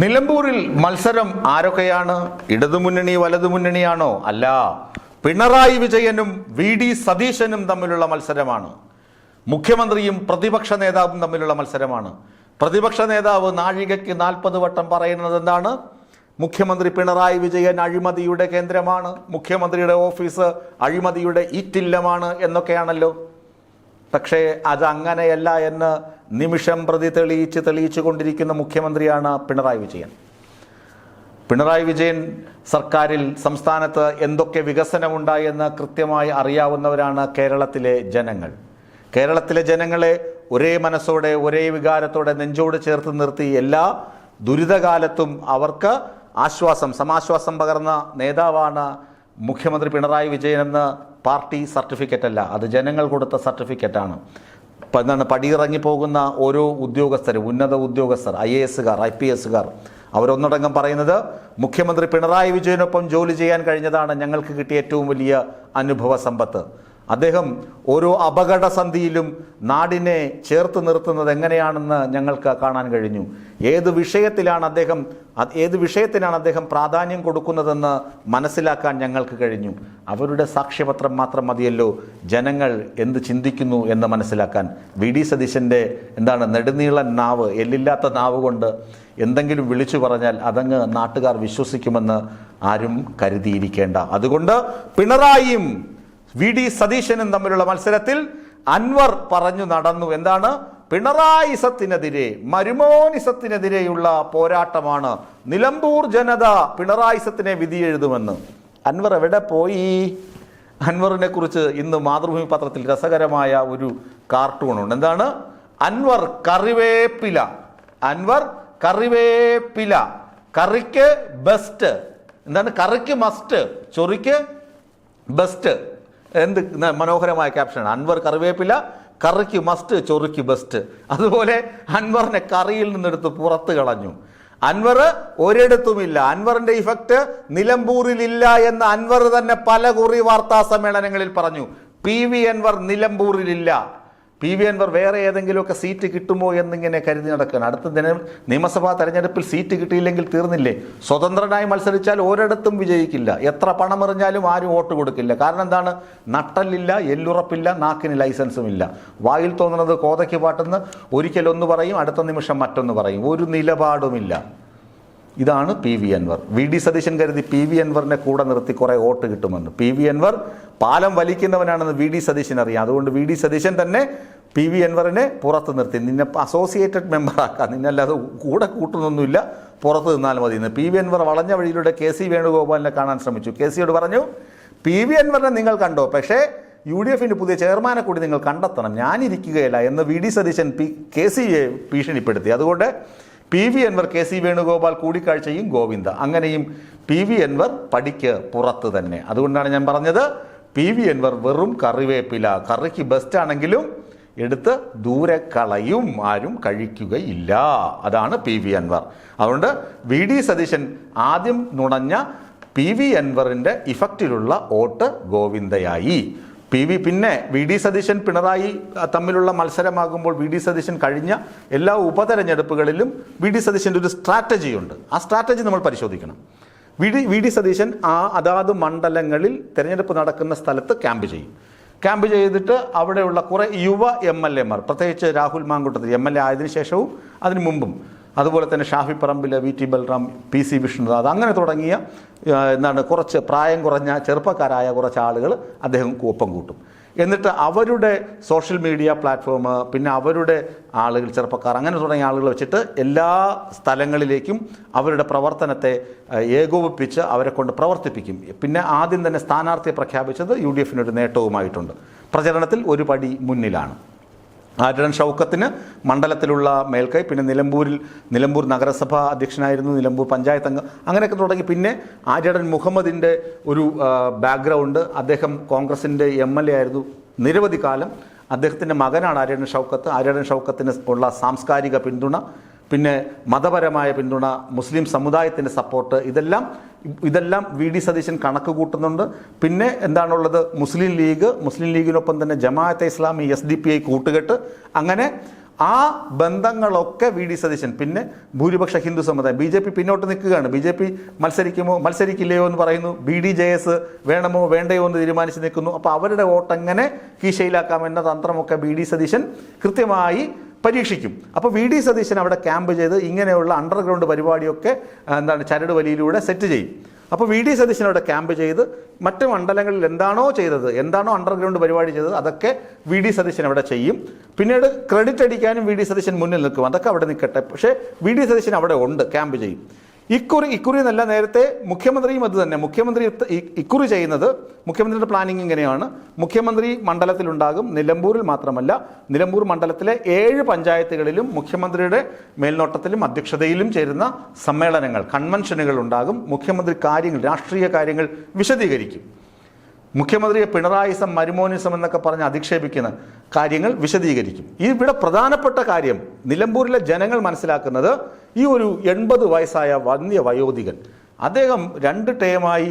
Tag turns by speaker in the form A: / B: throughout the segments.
A: നിലമ്പൂരിൽ മത്സരം ആരൊക്കെയാണ്? ഇടതുമുന്നണി വലതുമുന്നണിയാണോ? അല്ല, പിണറായി വിജയനും വി ഡി സതീശനും തമ്മിലുള്ള മത്സരമാണ്. മുഖ്യമന്ത്രിയും പ്രതിപക്ഷ നേതാവും തമ്മിലുള്ള മത്സരമാണ്. പ്രതിപക്ഷ നേതാവ് നാഴികയ്ക്ക് 40 വട്ടം പറയുന്നത് എന്താണ്? മുഖ്യമന്ത്രി പിണറായി വിജയൻ അഴിമതിയുടെ കേന്ദ്രമാണ്, മുഖ്യമന്ത്രിയുടെ ഓഫീസ് അഴിമതിയുടെ ഈറ്റില്ലമാണ് എന്നൊക്കെയാണല്ലോ. പക്ഷേ അതങ്ങനെയല്ല എന്ന് നിമിഷം പ്രതി തെളിയിച്ചു കൊണ്ടിരിക്കുന്ന മുഖ്യമന്ത്രിയാണ് പിണറായി വിജയൻ. പിണറായി വിജയൻ സർക്കാരിൽ സംസ്ഥാനത്ത് എന്തൊക്കെ വികസനമുണ്ടായെന്ന് കൃത്യമായി അറിയാവുന്നവരാണ് കേരളത്തിലെ ജനങ്ങൾ. കേരളത്തിലെ ജനങ്ങളെ ഒരേ മനസ്സോടെ ഒരേ വികാരത്തോടെ നെഞ്ചോട് ചേർത്ത് നിർത്തി എല്ലാ ദുരിതകാലത്തും അവർക്ക് സമാശ്വാസം പകർന്ന നേതാവാണ് മുഖ്യമന്ത്രി പിണറായി വിജയൻ എന്ന പാർട്ടി സർട്ടിഫിക്കറ്റ് അല്ല, അത് ജനങ്ങൾ കൊടുത്ത സർട്ടിഫിക്കറ്റാണ്. പടിയിറങ്ങി പോകുന്ന ഓരോ ഉദ്യോഗസ്ഥരും, ഉന്നത ഉദ്യോഗസ്ഥർ, IAS-കാർ, IPS-കാർ, അവരൊന്നടങ്കം പറയുന്നത് മുഖ്യമന്ത്രി പിണറായി വിജയനൊപ്പം ജോലി ചെയ്യാൻ കഴിഞ്ഞതാണ് ഞങ്ങൾക്ക് കിട്ടിയ ഏറ്റവും വലിയ അനുഭവ സമ്പത്ത്. അദ്ദേഹം ഓരോ അപകടസന്ധിയിലും നാടിനെ ചേർത്ത് നിർത്തുന്നത് എങ്ങനെയാണെന്ന് ഞങ്ങൾക്ക് കാണാൻ കഴിഞ്ഞു. ഏത് വിഷയത്തിനാണ് അദ്ദേഹം പ്രാധാന്യം കൊടുക്കുന്നതെന്ന് മനസ്സിലാക്കാൻ ഞങ്ങൾക്ക് കഴിഞ്ഞു. അവരുടെ സാക്ഷ്യപത്രം മാത്രം മതിയല്ലോ ജനങ്ങൾ എന്ത് ചിന്തിക്കുന്നു എന്ന് മനസ്സിലാക്കാൻ. വി ഡി സതീശൻ്റെ നെടുനീളൻ നാവ്, എല്ലില്ലാത്ത നാവ് കൊണ്ട് എന്തെങ്കിലും വിളിച്ചു പറഞ്ഞാൽ അതങ്ങ് നാട്ടുകാർ വിശ്വസിക്കുമെന്ന് ആരും കരുതിയിരിക്കേണ്ട. അതുകൊണ്ട് പിണറായിയും വി ഡി സതീശനും തമ്മിലുള്ള മത്സരത്തിൽ അൻവർ പറഞ്ഞു നടന്നു. എന്താണ്? പിണറായിസത്തിനെതിരെ, മരുമോനിസത്തിനെതിരെയുള്ള പോരാട്ടമാണ്. നിലമ്പൂർ ജനത പിണറായിസത്തിനെ വിധിയെഴുതുമെന്ന്. അൻവർ എവിടെ പോയി? അൻവറിനെ കുറിച്ച് ഇന്ന് മാതൃഭൂമി പത്രത്തിൽ രസകരമായ ഒരു കാർട്ടൂണുണ്ട്. എന്താണ്? അൻവർ കറിവേപ്പില, അൻവർ കറിവേപ്പില, കറിക്ക് ബെസ്റ്റ്. എന്താണ്? കറിക്ക് മസ്റ്റ്, ചൊറിക്ക് ബെസ്റ്റ്. എന്ത് മനോഹരമായ ക്യാപ്ഷനാണ്! അൻവർ കറിവേപ്പില, കറിക്ക് മസ്റ്റ്, ചൊറിക്ക് ബെസ്റ്റ്. അതുപോലെ അൻവറിനെ കറിയിൽ നിന്നെടുത്ത് പുറത്ത് കളഞ്ഞു. അൻവർ ഒരിടത്തുമില്ല. അൻവറിന്റെ ഇഫക്റ്റ് നിലമ്പൂരിലില്ല എന്ന് അൻവർ തന്നെ പല കുറി വാർത്താ സമ്മേളനങ്ങളിൽ പറഞ്ഞു. PV അൻവർ നിലമ്പൂരിലില്ല. PV അൻവർ വേറെ ഏതെങ്കിലുമൊക്കെ സീറ്റ് കിട്ടുമോ എന്നിങ്ങനെ കരുതി നടക്കുകയാണ്. അടുത്ത നിയമസഭാ തെരഞ്ഞെടുപ്പിൽ സീറ്റ് കിട്ടിയില്ലെങ്കിൽ തീർന്നില്ലേ? സ്വതന്ത്രനായി മത്സരിച്ചാൽ ഒരിടത്തും വിജയിക്കില്ല. എത്ര പണം എറിഞ്ഞാലും ആരും വോട്ട് കൊടുക്കില്ല. കാരണം എന്താണ്? നട്ടല്ലില്ല, എല്ലുറപ്പില്ല, നാക്കിന് ലൈസൻസും ഇല്ല. വായിൽ തോന്നുന്നത് കോതയ്ക്ക് പാട്ടെന്ന് ഒരിക്കലൊന്ന് പറയും, അടുത്ത നിമിഷം മറ്റൊന്ന് പറയും. ഒരു നിലപാടുമില്ല. ഇതാണ് PV Anvar. V D Satheesan കരുതി PV അൻവറിനെ കൂടെ നിർത്തി കുറേ വോട്ട് കിട്ടുമെന്ന്. PV അൻവർ പാലം വലിക്കുന്നവനാണെന്ന് വി ഡി സതീശൻ അറിയാം. അതുകൊണ്ട് വി ഡി സതീശൻ തന്നെ PV അൻവറിനെ പുറത്ത് നിർത്തി. നിന്നെ അസോസിയേറ്റഡ് മെമ്പറാക്കാം, നിന്നല്ലാതെ കൂടെ കൂട്ടുന്നൊന്നുമില്ല, പുറത്ത് നിന്നാൽ മതി എന്ന്. PV അൻവർ വളഞ്ഞ വഴിയിലൂടെ KC വേണുഗോപാലിനെ കാണാൻ ശ്രമിച്ചു. KCയോട് പറഞ്ഞു, PV അൻവറിനെ നിങ്ങൾ കണ്ടോ, പക്ഷേ UDF-ന്റെ പുതിയ ചെയർമാനെ കൂടി നിങ്ങൾ കണ്ടെത്തണം, ഞാനിരിക്കുകയില്ല എന്ന് വി ഡി സതീശൻ KCയെ ഭീഷണിപ്പെടുത്തി. അതുകൊണ്ട് PV അൻവർ, KC വേണുഗോപാൽ കൂടിക്കാഴ്ചയും ഗോവിന്ദ. അങ്ങനെയും PV അൻവർ പടിക്ക് പുറത്ത് തന്നെ. അതുകൊണ്ടാണ് ഞാൻ പറഞ്ഞത്, PV അൻവർ വെറും കറിവേപ്പില, കറിക്ക് ബെസ്റ്റ് ആണെങ്കിലും എടുത്ത് ദൂരെ കളയും, ആരും കഴിക്കുകയില്ല. അതാണ് PV അൻവർ. അതുകൊണ്ട് വി ഡി സതീശൻ ആദ്യം നുണഞ്ഞ PV അൻവറിൻ്റെ ഇഫക്റ്റിലുള്ള വോട്ട് ഗോവിന്ദയായി. പിന്നെ വി ഡി സതീശൻ പിണറായി തമ്മിലുള്ള മത്സരമാകുമ്പോൾ വി ഡി സതീശൻ കഴിഞ്ഞ എല്ലാ ഉപതെരഞ്ഞെടുപ്പുകളിലും വി ഡി സതീശൻ്റെ ഒരു സ്ട്രാറ്റജിയുണ്ട്. ആ സ്ട്രാറ്റജി നമ്മൾ പരിശോധിക്കണം. വി ഡി സതീശൻ അതാത് മണ്ഡലങ്ങളിൽ തിരഞ്ഞെടുപ്പ് നടക്കുന്ന സ്ഥലത്ത് ക്യാമ്പ് ചെയ്യും. ക്യാമ്പ് ചെയ്തിട്ട് അവിടെയുള്ള കുറേ യുവ MLA-മാർ, പ്രത്യേകിച്ച് രാഹുൽ മാങ്കൂട്ടത്തിൽ MLA ആയതിനു ശേഷവും അതിനു മുമ്പും, അതുപോലെ തന്നെ ഷാഫി പറമ്പിൽ, VT ബൽറാം, PC വിഷ്ണുദാസ്, അങ്ങനെ തുടങ്ങിയ കുറച്ച് പ്രായം കുറഞ്ഞ ചെറുപ്പക്കാരായ കുറച്ച് ആളുകൾ അദ്ദേഹം ഒപ്പം കൂട്ടും. എന്നിട്ട് അവരുടെ സോഷ്യൽ മീഡിയ പ്ലാറ്റ്ഫോം, പിന്നെ അവരുടെ ആളുകൾ, ചെറുപ്പക്കാർ, അങ്ങനെ തുടങ്ങിയ ആളുകൾ വെച്ചിട്ട് എല്ലാ സ്ഥലങ്ങളിലേക്കും അവരുടെ പ്രവർത്തനത്തെ ഏകോപിപ്പിച്ച് അവരെ കൊണ്ട് പ്രവർത്തിപ്പിക്കും. പിന്നെ ആദ്യം തന്നെ സ്ഥാനാർത്ഥിയെ പ്രഖ്യാപിച്ചത് UDF-നൊരു നേട്ടവുമായിട്ടുണ്ട്. പ്രചരണത്തിൽ ഒരു പടി മുന്നിലാണ്. ആര്യടൻ ഷൗക്കത്തിന് മണ്ഡലത്തിലുള്ള മേൽക്കൈ, പിന്നെ നിലമ്പൂർ നഗരസഭ അധ്യക്ഷനായിരുന്നു, നിലമ്പൂർ പഞ്ചായത്ത് അംഗം, അങ്ങനെയൊക്കെ തുടങ്ങി. പിന്നെ ആര്യടൻ മുഹമ്മദിൻ്റെ ഒരു ബാക്ക്ഗ്രൗണ്ട്, അദ്ദേഹം കോൺഗ്രസിൻ്റെ MLA ആയിരുന്നു നിരവധി കാലം. അദ്ദേഹത്തിൻ്റെ മകനാണ് ആര്യടൻ ഷൗക്കത്ത്. ആര്യടൻ ഷൗക്കത്തിന് ഉള്ള സാംസ്കാരിക പിന്തുണ, പിന്നെ മതപരമായ പിന്തുണ, മുസ്ലിം സമുദായത്തിൻ്റെ സപ്പോർട്ട്, ഇതെല്ലാം വി ഡി സതീശൻ കണക്ക് കൂട്ടുന്നുണ്ട്. പിന്നെ എന്താണുള്ളത്? മുസ്ലിം ലീഗിനൊപ്പം തന്നെ ജമാഅത്തെ ഇസ്ലാമി, SDPI കൂട്ടുകെട്ട്, അങ്ങനെ ആ ബന്ധങ്ങളൊക്കെ വി ഡി സതീശൻ, പിന്നെ ഭൂരിപക്ഷ ഹിന്ദു സമുദായം, BJP പിന്നോട്ട് നിൽക്കുകയാണ്. BJP മത്സരിക്കുമോ മത്സരിക്കില്ലയോ എന്ന് പറയുന്നു. BDJS വേണമോ വേണ്ടയോ എന്ന് തീരുമാനിച്ച് നിൽക്കുന്നു. അപ്പോൾ അവരുടെ വോട്ടെങ്ങനെ കീശയിലാക്കാമെന്ന തന്ത്രമൊക്കെ വി ഡി സതീശൻ കൃത്യമായി പരീക്ഷിക്കും. അപ്പോൾ വി ഡി സതീശൻ അവിടെ ക്യാമ്പ് ചെയ്ത് ഇങ്ങനെയുള്ള അണ്ടർഗ്രൗണ്ട് പരിപാടിയൊക്കെ ചരട് വലിയിലൂടെ സെറ്റ് ചെയ്യും. അപ്പോൾ വി ഡി സതീശൻ അവിടെ ക്യാമ്പ് ചെയ്ത് മറ്റ് മണ്ഡലങ്ങളിൽ എന്താണോ ചെയ്തത്, എന്താണോ അണ്ടർഗ്രൗണ്ട് പരിപാടി ചെയ്തത്, അതൊക്കെ വി ഡി സതീശൻ അവിടെ ചെയ്യും. പിന്നീട് ക്രെഡിറ്റ് അടിക്കാനും വി ഡി സതീശൻ മുന്നിൽ നിൽക്കും. അതൊക്കെ അവിടെ നിൽക്കട്ടെ. പക്ഷേ വി ഡി സതീശൻ അവിടെ ഉണ്ട്, ക്യാമ്പ് ചെയ്യും. ഇക്കുറി എന്നല്ല, നേരത്തെ മുഖ്യമന്ത്രിയും അത് തന്നെ. മുഖ്യമന്ത്രി ഇക്കുറി ചെയ്യുന്നത്, മുഖ്യമന്ത്രിയുടെ പ്ലാനിങ് ഇങ്ങനെയാണ്. മുഖ്യമന്ത്രി മണ്ഡലത്തിലുണ്ടാകും. നിലമ്പൂരിൽ മാത്രമല്ല, നിലമ്പൂർ മണ്ഡലത്തിലെ 7 പഞ്ചായത്തുകളിലും മുഖ്യമന്ത്രിയുടെ മേൽനോട്ടത്തിലും അധ്യക്ഷതയിലും ചേരുന്ന സമ്മേളനങ്ങൾ, കൺവെൻഷനുകൾ ഉണ്ടാകും. മുഖ്യമന്ത്രി കാര്യങ്ങൾ, രാഷ്ട്രീയ കാര്യങ്ങൾ വിശദീകരിക്കും. മുഖ്യമന്ത്രിയെ പിണറായിസം, മരുമോനിസം എന്നൊക്കെ പറഞ്ഞ് അധിക്ഷേപിക്കുന്ന കാര്യങ്ങൾ വിശദീകരിക്കും. ഇവിടെ പ്രധാനപ്പെട്ട കാര്യം നിലമ്പൂരിലെ ജനങ്ങൾ മനസ്സിലാക്കുന്നത്, ഈ ഒരു 80 വയസ്സായ വയോധികൻ, അദ്ദേഹം 2 ടേമായി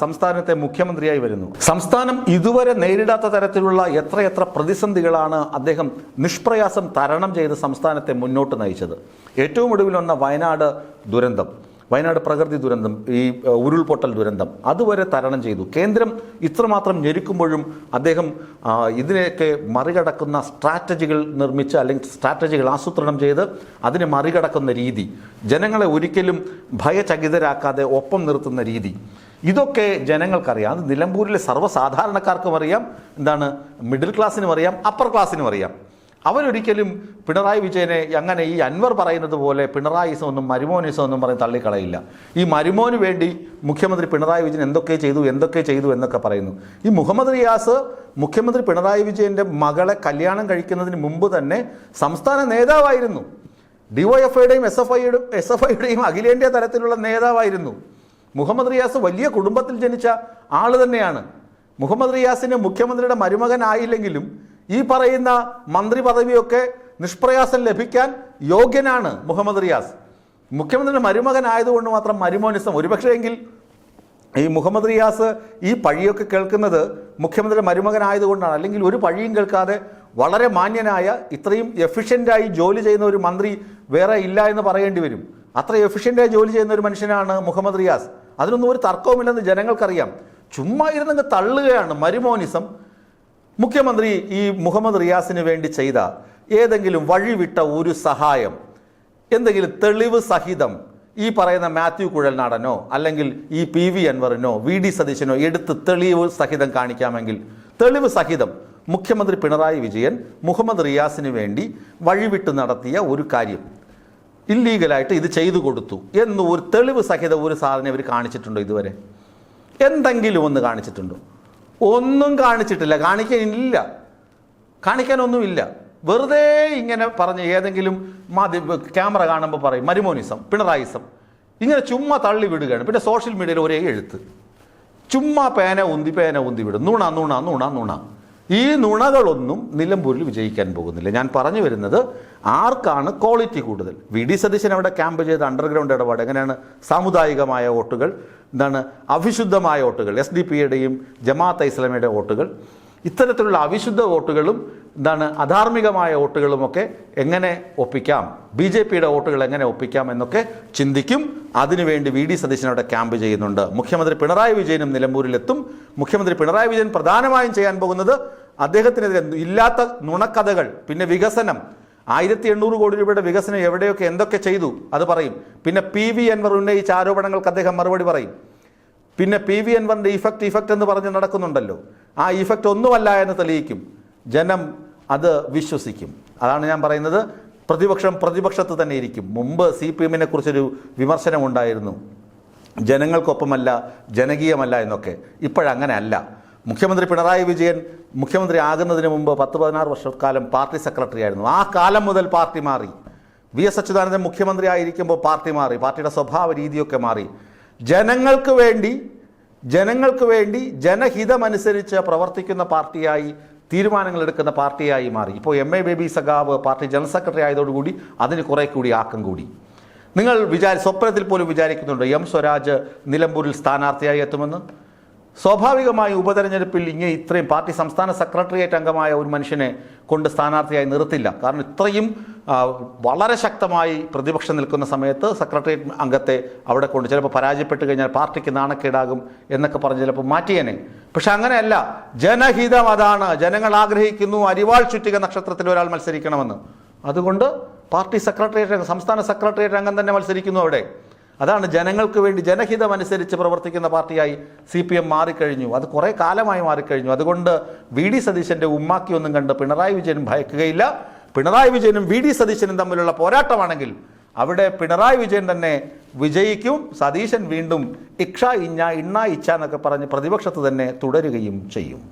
A: സംസ്ഥാനത്തെ മുഖ്യമന്ത്രിയായി വരുന്നു. സംസ്ഥാനം ഇതുവരെ നേരിടാത്ത തരത്തിലുള്ള എത്രയെത്ര പ്രതിസന്ധികളാണ് അദ്ദേഹം നിഷ്പ്രയാസം തരണം ചെയ്ത് സംസ്ഥാനത്തെ മുന്നോട്ട് നയിച്ചത്. ഏറ്റവും ഒടുവിൽ വന്ന വയനാട് പ്രകൃതി ദുരന്തം, ഈ ഉരുൾപൊട്ടൽ ദുരന്തം, അതുവരെ തരണം ചെയ്തു. കേന്ദ്രം ഇത്രമാത്രം ഞെരുക്കുമ്പോഴും അദ്ദേഹം ഇതിനെയൊക്കെ മറികടക്കുന്ന സ്ട്രാറ്റജികൾ നിർമ്മിച്ച്, അല്ലെങ്കിൽ സ്ട്രാറ്റജികൾ ആസൂത്രണം ചെയ്ത് അതിനെ മറികടക്കുന്ന രീതി, ജനങ്ങളെ ഒരിക്കലും ഭയചകിതരാക്കാതെ ഒപ്പം നിർത്തുന്ന രീതി, ഇതൊക്കെ ജനങ്ങൾക്കറിയാം. അത് നിലമ്പൂരിലെ സർവ്വസാധാരണക്കാർക്കും അറിയാം, മിഡിൽ ക്ലാസ്സിനും അറിയാം, അപ്പർ ക്ലാസ്സിനും അറിയാം. അവരൊരിക്കലും പിണറായി വിജയനെ അങ്ങനെ ഈ അൻവർ പറയുന്നത് പോലെ പിണറായിസം ഒന്നും മരുമോനിസം ഒന്നും പറഞ്ഞ് തള്ളിക്കളയില്ല. ഈ മരുമോന് വേണ്ടി മുഖ്യമന്ത്രി പിണറായി വിജയൻ എന്തൊക്കെ ചെയ്തു എന്നൊക്കെ പറയുന്നു. ഈ മുഹമ്മദ് റിയാസ് മുഖ്യമന്ത്രി പിണറായി വിജയൻ്റെ മകളെ കല്യാണം കഴിക്കുന്നതിന് മുമ്പ് തന്നെ സംസ്ഥാന നേതാവായിരുന്നു. DYFIയുടെയും SFIയുടെയും അഖിലേന്ത്യാ തലത്തിലുള്ള നേതാവായിരുന്നു. മുഹമ്മദ് റിയാസ് വലിയ കുടുംബത്തിൽ ജനിച്ച ആൾ തന്നെയാണ്. മുഹമ്മദ് റിയാസിന് മുഖ്യമന്ത്രിയുടെ മരുമകനായില്ലെങ്കിലും ഈ പറയുന്ന മന്ത്രി പദവിയൊക്കെ നിഷ്പ്രയാസം ലഭിക്കാൻ യോഗ്യനാണ് മുഹമ്മദ് റിയാസ്. മുഖ്യമന്ത്രിയുടെ മരുമകനായതുകൊണ്ട് മാത്രം മരുമോനിസം, ഒരുപക്ഷെ എങ്കിൽ ഈ മുഹമ്മദ് റിയാസ് ഈ പഴിയൊക്കെ കേൾക്കുന്നത് മുഖ്യമന്ത്രിയുടെ മരുമകനായതുകൊണ്ടാണ്. അല്ലെങ്കിൽ ഒരു പഴിയും കേൾക്കാതെ വളരെ മാന്യനായ, ഇത്രയും എഫിഷ്യൻ്റായി ജോലി ചെയ്യുന്ന ഒരു മന്ത്രി വേറെ ഇല്ല എന്ന് പറയേണ്ടി വരും. അത്ര എഫിഷ്യൻ്റായി ജോലി ചെയ്യുന്ന ഒരു മനുഷ്യനാണ് മുഹമ്മദ് റിയാസ്. അതിനൊന്നും ഒരു തർക്കവുമില്ലെന്ന് ജനങ്ങൾക്കറിയാം. ചുമ്മാ ഇരുന്നങ്ങ് തള്ളുകയാണ് മരുമോനിസം. മുഖ്യമന്ത്രി ഈ മുഹമ്മദ് റിയാസിന് വേണ്ടി ചെയ്ത ഏതെങ്കിലും വഴിവിട്ട ഒരു സഹായം, എന്തെങ്കിലും തെളിവ് സഹിതം ഈ പറയുന്ന മാത്യു കുഴൽനാടനോ അല്ലെങ്കിൽ ഈ PV അൻവറിനോ VD സതീശനോ എടുത്ത് തെളിവ് സഹിതം കാണിക്കാമെങ്കിൽ, തെളിവ് സഹിതം മുഖ്യമന്ത്രി പിണറായി വിജയൻ മുഹമ്മദ് റിയാസിന് വേണ്ടി വഴിവിട്ട് നടത്തിയ ഒരു കാര്യം, ഇല്ലീഗലായിട്ട് ഇത് ചെയ്തു കൊടുത്തു എന്ന് ഒരു തെളിവ് സഹിതം ഒരു സാധനം ഇവർ കാണിച്ചിട്ടുണ്ടോ? ഇതുവരെ എന്തെങ്കിലും ഒന്ന് കാണിച്ചിട്ടുണ്ടോ? ഒന്നും കാണിച്ചിട്ടില്ല. കാണിക്കാനൊന്നുമില്ല. വെറുതെ ഇങ്ങനെ പറഞ്ഞ് ഏതെങ്കിലും ക്യാമറ കാണുമ്പോൾ പറയും മരുമോനിസം, പിണറായിസം, ഇങ്ങനെ ചുമ്മാ തള്ളി വിടുകയാണ്. പിന്നെ സോഷ്യൽ മീഡിയയിൽ ഒരേ എഴുത്ത്, ചുമ്മാ പേന ഉന്തി വിടും. നുണ. ഈ നുണകളൊന്നും നിലമ്പൂരിൽ വിജയിക്കാൻ പോകുന്നില്ല. ഞാൻ പറഞ്ഞു വരുന്നത്, ആർക്കാണ് ക്വാളിറ്റി കൂടുതൽ? VD സതീശൻ അവിടെ ക്യാമ്പ് ചെയ്ത അണ്ടർഗ്രൗണ്ട് ഇടപാട് എങ്ങനെയാണ്? സാമുദായികമായ വോട്ടുകൾ, അവിശുദ്ധമായ വോട്ടുകൾ, SDPയുടെയും ജമാഅത്തെ ഇസ്ലാമിയുടെ വോട്ടുകൾ, ഇത്തരത്തിലുള്ള അവിശുദ്ധ വോട്ടുകളും അധാർമികമായ വോട്ടുകളുമൊക്കെ എങ്ങനെ ഒപ്പിക്കാം, BJPയുടെ വോട്ടുകൾ എങ്ങനെ ഒപ്പിക്കാം എന്നൊക്കെ ചിന്തിക്കും. അതിനുവേണ്ടി VD സതീശൻ അവിടെ ക്യാമ്പ് ചെയ്യുന്നുണ്ട്. മുഖ്യമന്ത്രി പിണറായി വിജയനും നിലമ്പൂരിലെത്തും. മുഖ്യമന്ത്രി പിണറായി വിജയൻ പ്രധാനമായും ചെയ്യാൻ പോകുന്നത് അദ്ദേഹത്തിനെതിരെ ഇല്ലാത്ത നുണക്കഥകൾ, പിന്നെ വികസനം, 1800 കോടി രൂപയുടെ വികസനം എവിടെയൊക്കെ എന്തൊക്കെ ചെയ്തു അത് പറയും. പിന്നെ PV അൻവർ ഉന്നയിച്ച ആരോപണങ്ങൾക്ക് അദ്ദേഹം മറുപടി പറയും. പിന്നെ PV അൻവറിൻ്റെ ഇഫക്റ്റ് എന്ന് പറഞ്ഞ് നടക്കുന്നുണ്ടല്ലോ, ആ ഇഫക്റ്റ് ഒന്നുമല്ല എന്ന് തെളിയിക്കും. ജനം അത് വിശ്വസിക്കും. അതാണ് ഞാൻ പറയുന്നത്. പ്രതിപക്ഷത്ത് തന്നെ ഇരിക്കും. മുമ്പ് CPMനെ കുറിച്ചൊരു വിമർശനമുണ്ടായിരുന്നു, ജനങ്ങൾക്കൊപ്പമല്ല, ജനകീയമല്ല എന്നൊക്കെ. ഇപ്പോഴങ്ങനെ അല്ല. മുഖ്യമന്ത്രി പിണറായി വിജയൻ മുഖ്യമന്ത്രി ആകുന്നതിന് മുമ്പ് 10-16 വർഷക്കാലം പാർട്ടി സെക്രട്ടറി ആയിരുന്നു. ആ കാലം മുതൽ പാർട്ടി മാറി. VS അച്യുതാനന്ദൻ മുഖ്യമന്ത്രി ആയിരിക്കുമ്പോൾ പാർട്ടി മാറി, പാർട്ടിയുടെ സ്വഭാവ രീതിയൊക്കെ മാറി. ജനങ്ങൾക്ക് വേണ്ടി ജനഹിതമനുസരിച്ച് പ്രവർത്തിക്കുന്ന പാർട്ടിയായി, തീരുമാനങ്ങൾ എടുക്കുന്ന പാർട്ടിയായി മാറി. ഇപ്പോൾ MA ബേബി സഖാവ് പാർട്ടി ജനറൽ സെക്രട്ടറി ആയതോടുകൂടി അതിന് കുറെ കൂടി ആക്കം കൂടി. നിങ്ങൾ സ്വപ്നത്തിൽ പോലും വിചാരിക്കുന്നുണ്ടോ M സ്വരാജ് നിലമ്പൂരിൽ സ്ഥാനാർത്ഥിയായി എത്തുമെന്ന്? സ്വാഭാവികമായി ഉപതെരഞ്ഞെടുപ്പിൽ ഇങ്ങനെ ഇത്രയും പാർട്ടി സംസ്ഥാന സെക്രട്ടേറിയറ്റ് അംഗമായ ഒരു മനുഷ്യനെ കൊണ്ട് സ്ഥാനാർത്ഥിയായി നിർത്തില്ല. കാരണം ഇത്രയും വളരെ ശക്തമായി പ്രതിപക്ഷം നിൽക്കുന്ന സമയത്ത് സെക്രട്ടേറിയറ്റ് അംഗത്തെ അവിടെ കൊണ്ട് ചിലപ്പോൾ പരാജയപ്പെട്ട് കഴിഞ്ഞാൽ പാർട്ടിക്ക് നാണക്കേടാകും എന്നൊക്കെ പറഞ്ഞ് ചിലപ്പോൾ മാറ്റിയേനെ. പക്ഷെ അങ്ങനെയല്ല, ജനഹിതം അതാണ്. ജനങ്ങൾ ആഗ്രഹിക്കുന്നു അരിവാൾ ചുറ്റിക നക്ഷത്രത്തിൽ ഒരാൾ മത്സരിക്കണമെന്ന്. അതുകൊണ്ട് പാർട്ടി സെക്രട്ടേറിയറ്റ് സംസ്ഥാന സെക്രട്ടേറിയറ്റ് അംഗം തന്നെ മത്സരിക്കുന്നു അവിടെ. അതാണ് ജനങ്ങൾക്ക് വേണ്ടി ജനഹിതമനുസരിച്ച് പ്രവർത്തിക്കുന്ന പാർട്ടിയായി CPM മാറിക്കഴിഞ്ഞു. അത് കുറേ കാലമായി മാറിക്കഴിഞ്ഞു. അതുകൊണ്ട് VD സതീശൻ്റെ ഉമ്മാക്കിയൊന്നും കണ്ട് പിണറായി വിജയനും ഭയക്കുകയില്ല. പിണറായി വിജയനും VD സതീശനും തമ്മിലുള്ള പോരാട്ടമാണെങ്കിൽ അവിടെ പിണറായി വിജയൻ തന്നെ വിജയിക്കും. സതീശൻ വീണ്ടും ഇക്ഷ ഇഞ്ഞ ഇണ്ണ ഇച്ഛ എന്നൊക്കെ പറഞ്ഞ് പ്രതിപക്ഷത്ത് തന്നെ തുടരുകയും ചെയ്യും.